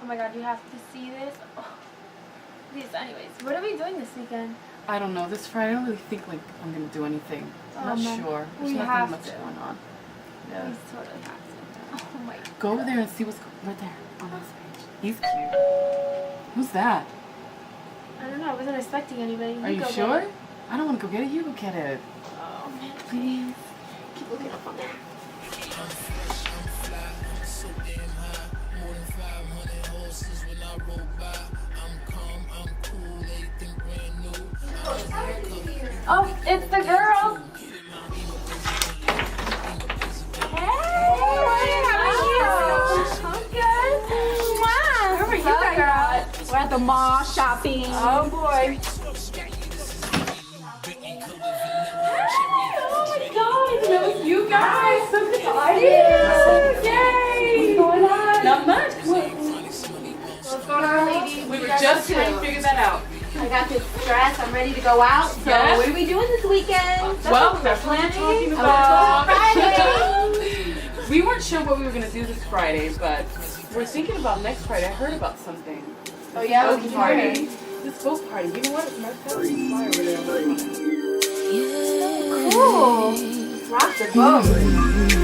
Oh my god, you have to see this. Oh. Please, anyways, what are we doing this weekend? I don't know. This Friday, I don't really think like I'm gonna do anything. I'm not sure. There's nothing much going on. Yeah. We totally have to. Oh my god. Go over there and see what's right there on this page. He's cute. Who's that? I don't know. I wasn't expecting anybody. Are you sure? I don't want to go get it. You go get it. Oh man, please. Keep looking up on there. Oh, it's the girl. Hey, how are you? I'm good. Wow. Where were you guys at? We're at the mall shopping. Oh boy. Oh my god, that was you guys. So excited. Yay. What's going on? Not much. What's going on, lady? We were just trying to figure that out. I got this dress. I'm ready to go out. So Yes. what are we doing this weekend? Well, that's what we're talking about. We weren't sure what we were going to do this Friday, but we're thinking about next Friday. I heard about something. Oh yeah, Boat party. This boat party. You know what? My friend's flyer over there. Cool. Rock the boat.